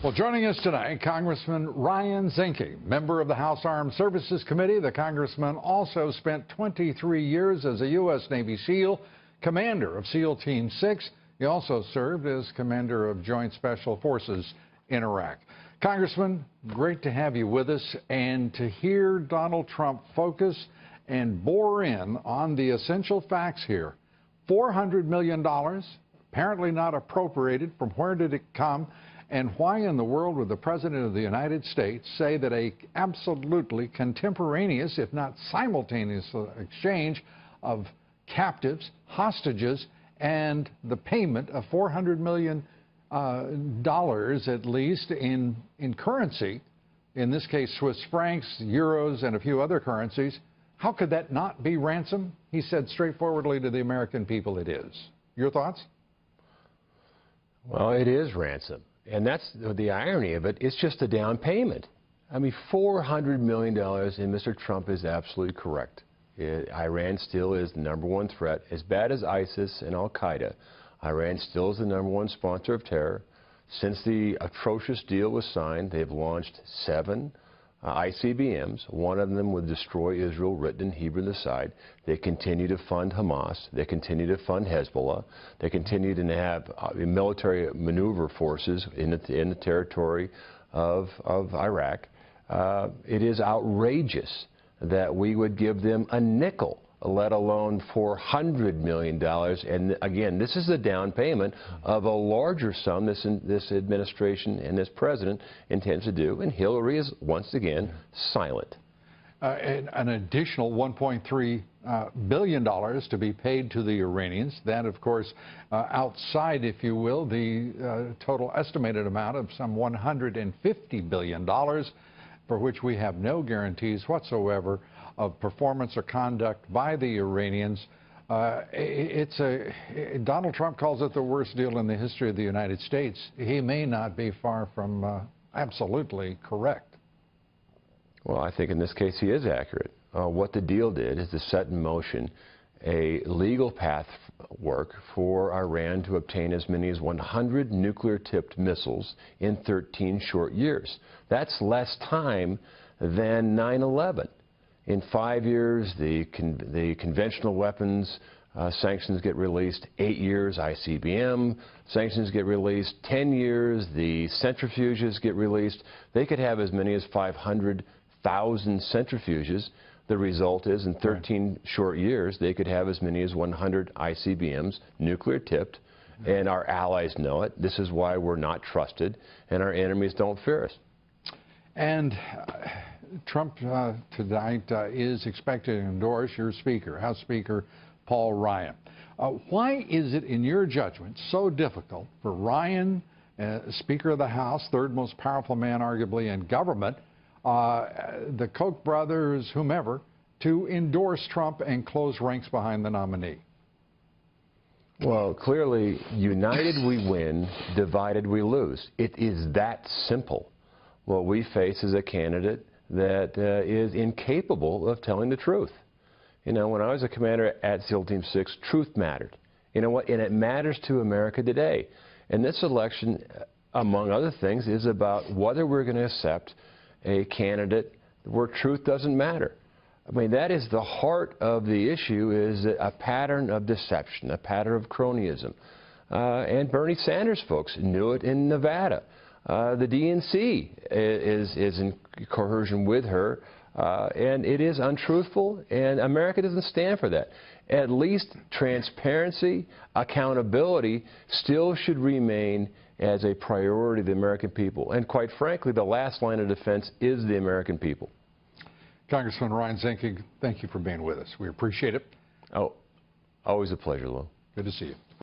Well, joining us tonight, Congressman Ryan Zinke, member of the House Armed Services Committee. The congressman also spent 23 years as a U.S. Navy SEAL, commander of SEAL Team 6. He also served as commander of Joint Special Forces in Iraq. Congressman, great to have you with us and to hear Donald Trump focus and bore in on the essential facts here. $400 million, apparently not appropriated. From where did it come? And why in the world would the President of the United States say that a absolutely contemporaneous, if not simultaneous, exchange of captives, hostages, and the payment of $400 million at least in currency, in this case Swiss francs, euros, and a few other currencies, how could that not be ransom? He said straightforwardly to the American people it is. Your thoughts? Well, it is ransom. And that's the irony of it. It's just a down payment. I mean, $400 million, and Mr. Trump is absolutely correct. Iran still is the #1 threat. As bad as ISIS and al-Qaeda, Iran still is the #1 sponsor of terror. Since the atrocious deal was signed, they've launched 7 ICBMs. One of them would destroy Israel, written in Hebrew on the side. They continue to fund Hamas. They continue to fund Hezbollah. They continue to have military maneuver forces in the territory of Iraq. It is outrageous that we would give them a nickel, let alone $400 million. And again, this is a down payment of a larger sum this administration and this president intends to do. And Hillary is, once again, silent. An additional $1.3 billion to be paid to the Iranians. That, of course, outside, if you will, the total estimated amount of some $150 billion, for which we have no guarantees whatsoever of performance or conduct by the Iranians. Donald Trump calls it the worst deal in the history of the United States. He may not be far from absolutely correct. Well, I think in this case he is accurate. What the deal did is to set in motion a legal path work for Iran to obtain as many as 100 nuclear-tipped missiles in 13 short years. That's less time than 9/11. In 5 years, the conventional weapons sanctions get released. 8 years, ICBM sanctions get released. 10 years, the centrifuges get released. They could have as many as 500,000 centrifuges. The result is, in 13 short years, they could have as many as 100 ICBMs, nuclear-tipped, and our allies know it. This is why we're not trusted, and our enemies don't fear us. And Trump tonight is expected to endorse your Speaker, House Speaker Paul Ryan. Why is it, in your judgment, so difficult for Ryan, Speaker of the House, third most powerful man arguably in government, the Koch brothers, whomever, to endorse Trump and close ranks behind the nominee? Well, clearly, united we win, divided we lose. It is that simple. What we face is a candidate that is incapable of telling the truth. You know, when I was a commander at SEAL Team 6, truth mattered. You know what? And it matters to America today. And this election, among other things, is about whether we're going to accept a candidate where truth doesn't matter. I mean, that is the heart of the issue, is a pattern of deception, a pattern of cronyism. And Bernie Sanders folks knew it in Nevada. The DNC is in coercion with her, and it is untruthful, and America doesn't stand for that. At least transparency, accountability still should remain as a priority of the American people. And quite frankly, the last line of defense is the American people. Congressman Ryan Zinke, thank you for being with us. We appreciate it. Oh, always a pleasure, Lou. Good to see you.